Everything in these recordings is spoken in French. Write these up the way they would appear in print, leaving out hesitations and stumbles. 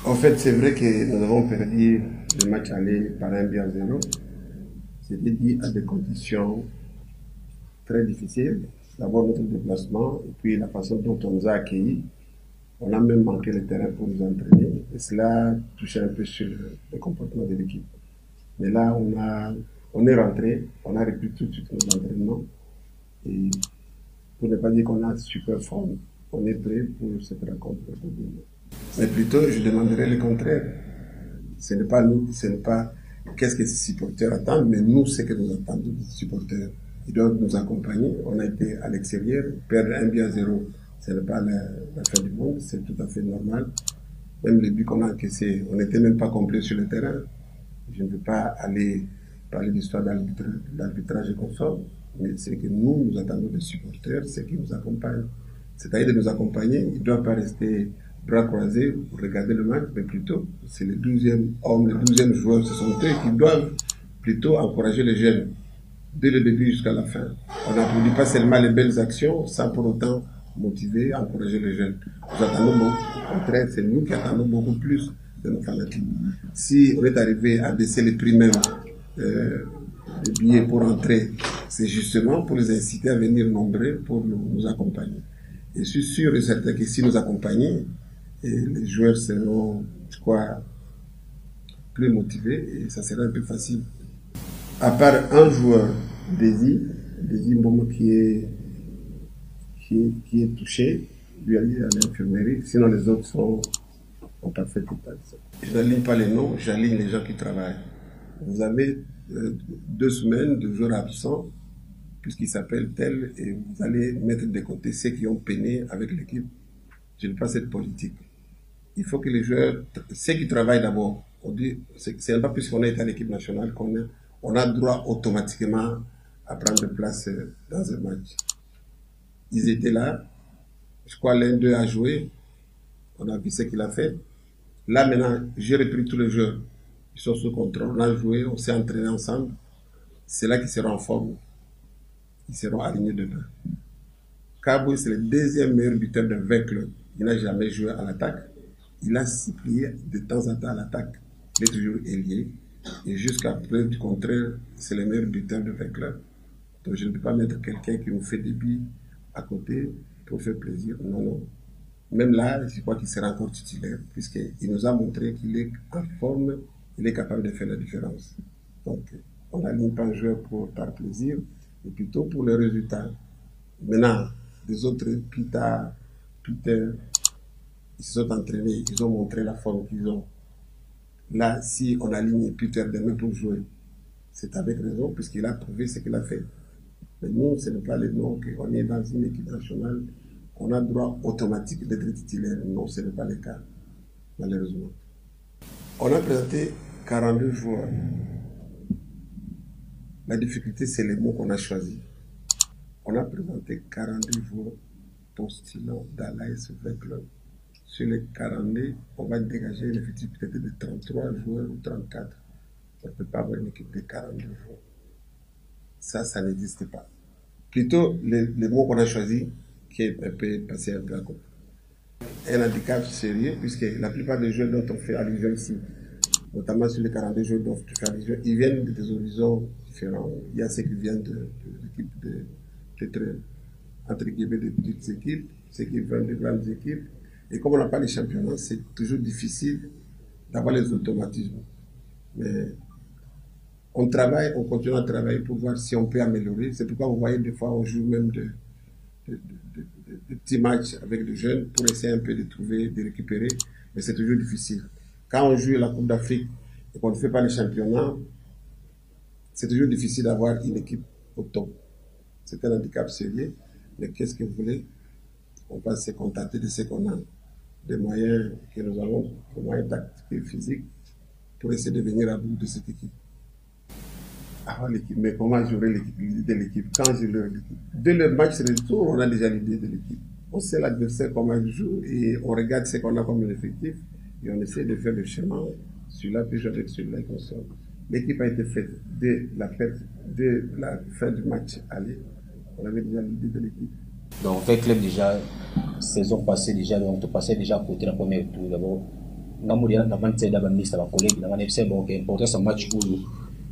En fait, c'est vrai que nous avons perdu le match aller par 1-0. C'était dû à des conditions très difficiles. D'abord notre déplacement et puis la façon dont on nous a accueillis. On a même manqué le terrain pour nous entraîner. Et cela touchait un peu sur le comportement de l'équipe. Mais là, on est rentré, on a repris tout de suite nos entraînements. Et pour ne pas dire qu'on a super forme, on est prêt pour cette rencontre. Mais plutôt, je demanderais le contraire. Ce n'est pas nous, ce n'est pas qu'est-ce que ces supporters attendent, mais nous, ce que nous attendons des supporters. Ils doivent nous accompagner. On a été à l'extérieur, perdre 1-0, ce n'est pas la fin du monde, c'est tout à fait normal. Même les buts qu'on a encaissés, on n'était même pas complet sur le terrain. Je ne veux pas aller parler d'histoire d'arbitrage et consorts, mais c'est que nous attendons des supporters, c'est qui nous accompagnent. C'est-à-dire de nous accompagner, ils ne doivent pas rester bras croisés pour regarder le match, mais plutôt, c'est le 12e homme, le 12e joueur, ce sont eux qui doivent plutôt encourager les jeunes, dès le début jusqu'à la fin. On n'applaudit pas seulement les belles actions, sans pour autant motiver, encourager les jeunes. Nous attendons beaucoup, au contraire, c'est nous qui attendons beaucoup plus de nos fanatiques. Si on est arrivé à baisser les prix même des billets pour entrer, c'est justement pour les inciter à venir nombreux pour nous accompagner. Et je suis sûr et certain que si nous accompagnons, les joueurs seront, je crois, plus motivés et ça sera un peu facile. À part un joueur, Désir Mboma qui est touché, lui aller à l'infirmerie, sinon les autres sont en parfait état. Je n'aligne pas les noms, j'aligne les gens qui travaillent. Vous avez 2 semaines de joueurs absents, puisqu'ils s'appellent tels, et vous allez mettre de côté ceux qui ont peiné avec l'équipe. Je n'ai pas cette politique. Il faut que les joueurs, ceux qui travaillent d'abord, on dit, c'est pas puisqu'on est à l'équipe nationale qu'on a droit automatiquement à prendre place dans un match. Ils étaient là, je crois l'un d'eux a joué, on a vu ce qu'il a fait. Là maintenant, j'ai repris tous les joueurs, ils sont sous contrôle, on a joué, on s'est entraîné ensemble. C'est là qu'ils seront en forme, ils seront alignés dedans. Kabou, c'est le 2e meilleur buteur de 20 clubs. Il n'a jamais joué à l'attaque. Il a supplié de temps en temps à l'attaque. Il est toujours ailier. Et jusqu'à preuve du contraire, c'est le meilleur buteur de 20 clubs. Donc je ne peux pas mettre quelqu'un qui nous fait des buts à côté pour faire plaisir. Non, non. Même là, je crois qu'il sera encore titulaire, puisqu'il nous a montré qu'il est en forme, il est capable de faire la différence. Donc, on n'aligne pas un joueur par plaisir, mais plutôt pour le résultat. Maintenant, les autres, Peter, ils se sont entraînés, ils ont montré la forme qu'ils ont. Là, si on aligne Peter demain pour jouer, c'est avec raison, puisqu'il a prouvé ce qu'il a fait. Mais nous, ce n'est pas le nom qu'on est dans une équipe nationale, on a droit automatique d'être titulaire. Non, ce n'est pas le cas, malheureusement. On a présenté 42 joueurs. La difficulté, c'est les mots qu'on a choisis. On a présenté 42 joueurs postulant dans l'AS20 Club. Sur les 42, on va dégager une effectif peut-être de 33 joueurs ou 34. On ne peut pas avoir une équipe de 42 joueurs. Ça n'existe pas. Plutôt, les mots qu'on a choisis, qui est un peu passé un peu à côté. Un handicap sérieux, puisque la plupart des joueurs dont on fait allusion ici, notamment sur les 42 joueurs dont on fait allusion, ils viennent des horizons différents. Il y a ceux qui viennent de l'équipe peut-être entre guillemets de petites équipes, ceux qui viennent de grandes équipes. Et comme on n'a pas les championnats, c'est toujours difficile d'avoir les automatismes. Mais on travaille, on continue à travailler pour voir si on peut améliorer. C'est pourquoi vous voyez des fois on joue même de petits matchs avec des jeunes pour essayer un peu de trouver, de récupérer, mais c'est toujours difficile. Quand on joue la Coupe d'Afrique et qu'on ne fait pas les championnats, c'est toujours difficile d'avoir une équipe au top. C'est un handicap sérieux, mais qu'est-ce que vous voulez? On va se contenter de ce qu'on a, des moyens que nous avons, des moyens tactiques et physiques, pour essayer de venir à bout de cette équipe. Avoir l'équipe, mais comment j'aurai l'idée de l'équipe? Quand j'ai l'équipe? Dès le match retour, on a déjà l'idée de l'équipe. On sait l'adversaire comment il joue et on regarde ce qu'on a comme effectif et on essaie de faire le chemin. Celui-là puis avec celui-là qu'on sort. L'équipe a été faite dès la fin du match aller. On avait déjà l'idée de l'équipe. Donc, fait club déjà, saison passée déjà, donc tu passais déjà à côté dans le premier tour d'abord. Namourian avant de d'abord ministre à collègue dans un FC bon importance en match où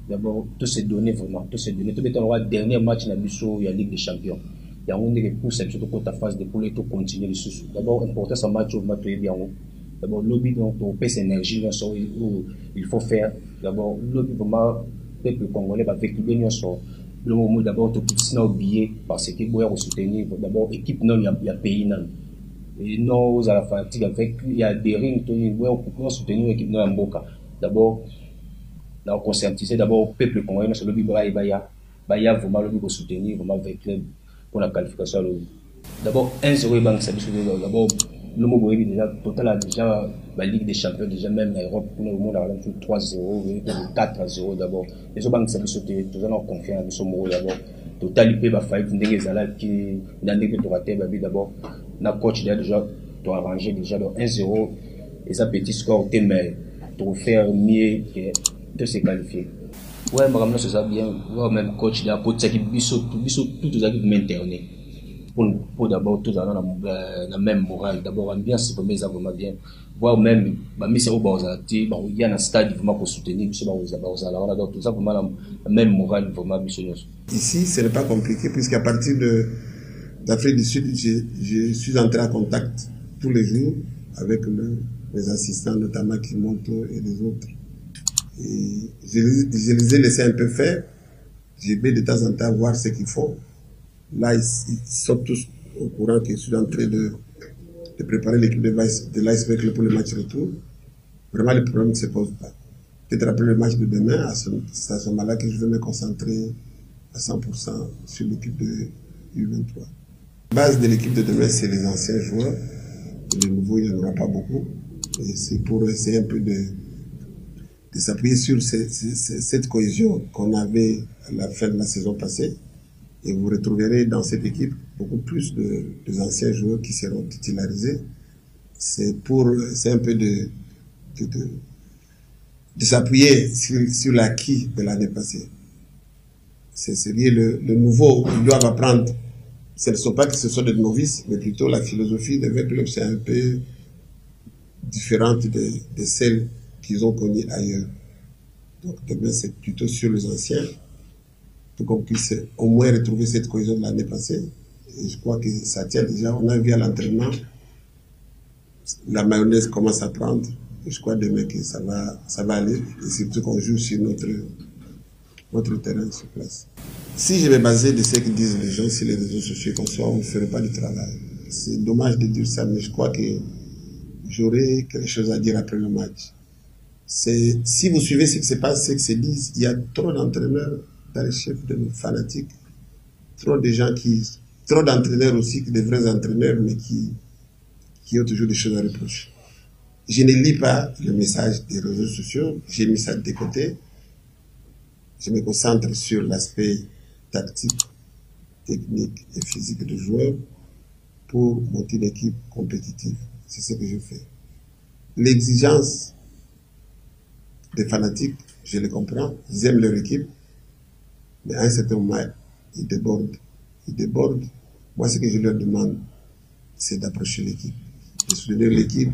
d'abord tout se donner vraiment tout se donner tout le dernier match na biso il y a Ligue des Champions il y a on dit que pour cette surtout pour ta phase de poules tout continuer le sous d'abord importance en match où match bien d'abord lobby donc pour payer énergie où il faut faire d'abord lobby vraiment peuple congolais va vécu bien sur le moment d'abord tout petit oublié parce que boire soutenir d'abord équipe non il y a pays non et non aux à la fatigue avec il y a des rings pour soutenir l'équipe de Mboka d'abord là conscientiser d'abord peuple congolais sur le bibra et baya vraiment le pour soutenir vraiment avec club pour la qualification d'abord 1-0 banque ça d'abord le mot déjà total a déjà la Ligue des Champions déjà même en Europe pour le monde a 3-0 4-0 d'abord les autres banques ça sauter toujours en confiance sur mot d'abord total il peut va faire une des alal qui dans des droités d'abord na coach déjà doit arranger déjà dans 1-0 et ça petit score mais pour faire mieux que de se qualifier ouais madame là c'est ça bien ouais même coach là coach qui biso tout les équipes m'interner pour d'abord tous dans la même morale d'abord ambiance pour mes vraiment bien voir même bah mais c'est au Barzati bah il y a un stade vraiment pour soutenir monsieur Barzala on a donc tout ça vraiment la même morale vraiment monsieur ici ce n'est pas compliqué puisqu'à partir d'Afrique du Sud je suis entré en contact tous les jours avec les assistants notamment qui montent et les autres et je les ai laissés un peu faire j'ai vais de temps en temps voir ce qu'ils font. Là, ils sont tous au courant que je suis en train de préparer l'équipe de l'Iceberg Club pour le match retour. Vraiment, le problème ne se pose pas. Peut-être après le match de demain, c'est à ce moment-là que je vais me concentrer à 100% sur l'équipe de U23. La base de l'équipe de demain, c'est les anciens joueurs. Et les nouveaux, il n'y en aura pas beaucoup. Et c'est pour essayer un peu de s'appuyer sur cette cohésion qu'on avait à la fin de la saison passée. Et vous retrouverez dans cette équipe beaucoup plus de anciens joueurs qui seront titularisés. C'est un peu de s'appuyer sur l'acquis de l'année passée. C'est lié le nouveau, ils doivent apprendre. Ce ne sont pas que ce sont des novices, mais plutôt la philosophie de club, c'est un peu différente de celle qu'ils ont connues ailleurs. Donc demain, c'est plutôt sur les anciens. Pour qu'on puisse au moins retrouver cette cohésion de l'année passée. Et je crois que ça tient déjà. On a vu à l'entraînement, la mayonnaise commence à prendre. Et je crois demain que ça va aller. Et surtout qu'on joue sur notre terrain sur place. Si je vais baser de ce que disent les gens sur les réseaux sociaux comme ça, on ne ferait pas du travail. C'est dommage de dire ça, mais je crois que j'aurai quelque chose à dire après le match. Si vous suivez ce qui se passe, ce que se dit, il y a trop d'entraîneurs dans les chefs de nos fanatiques, trop d'entraîneurs aussi, des vrais entraîneurs, mais qui ont toujours des choses à reprocher. Je ne lis pas le message des réseaux sociaux, j'ai mis ça de côté. Je me concentre sur l'aspect tactique, technique et physique du joueur pour monter une équipe compétitive. C'est ce que je fais. L'exigence des fanatiques, je les comprends, ils aiment leur équipe, mais à un certain moment, ils débordent. Moi, ce que je leur demande, c'est d'approcher l'équipe, de soutenir l'équipe.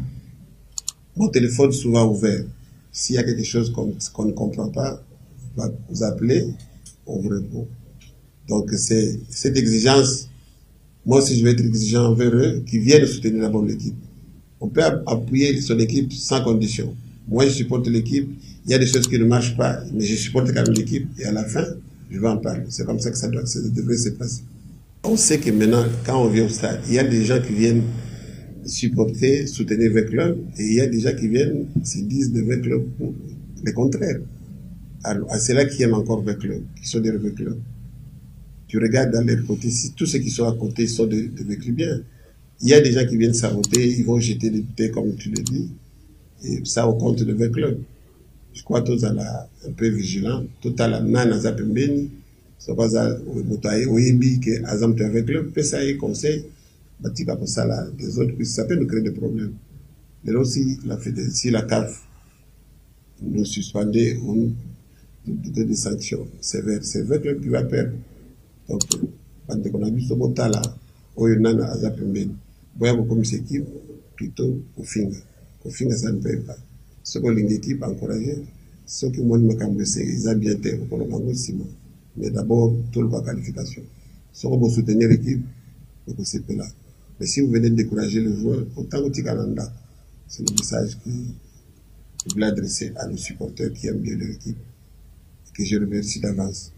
Mon téléphone est souvent ouvert. S'il y a quelque chose qu'on ne comprend pas, vous appelez, on vous répond. Donc, c'est cette exigence. Moi aussi, je vais être exigeant envers eux, qui viennent soutenir d'abord l'équipe. On peut appuyer son équipe sans condition. Moi, je supporte l'équipe. Il y a des choses qui ne marchent pas, mais je supporte quand même l'équipe. Et à la fin, je vais en parler. C'est comme ça que ça devrait se passer. On sait que maintenant, quand on vient au stade, il y a des gens qui viennent supporter, soutenir le club, et il y a des gens qui viennent se disent de le club pour le contraire. Alors, c'est là qui aiment encore le club, qui sont des clubs. Tu regardes dans les côtés, si tous ceux qui sont à côté sont des clubs bien. Il y a des gens qui viennent saboter, ils vont jeter des bouteilles comme tu le dis, et ça au compte de le club. Je crois que tous un peu vigilants, tout à la nana zapembeni, ça va à oyebi que azam tu avec club, peut ça y conseil, batika pour ça là, des autres, puis ça peut nous créer des problèmes. Mais là aussi, si la CAF nous suspendait, on des sanctions sévères, c'est le club qui va perdre. Donc, quand on a vu ce bota là, oyonana azapembeni, voyons comme cette équipe, plutôt au finger ça ne paye pas. Ce que l'équipe a encouragé, ce que moi, ils ont bien été pour le Congo, mais d'abord, tout le qualification. Ce que vous soutenir l'équipe, c'est là. Mais si vous venez de décourager le joueur, autant que Tikalanda, c'est le message que je voulais adresser à nos supporters qui aiment bien leur équipe, et que je remercie d'avance.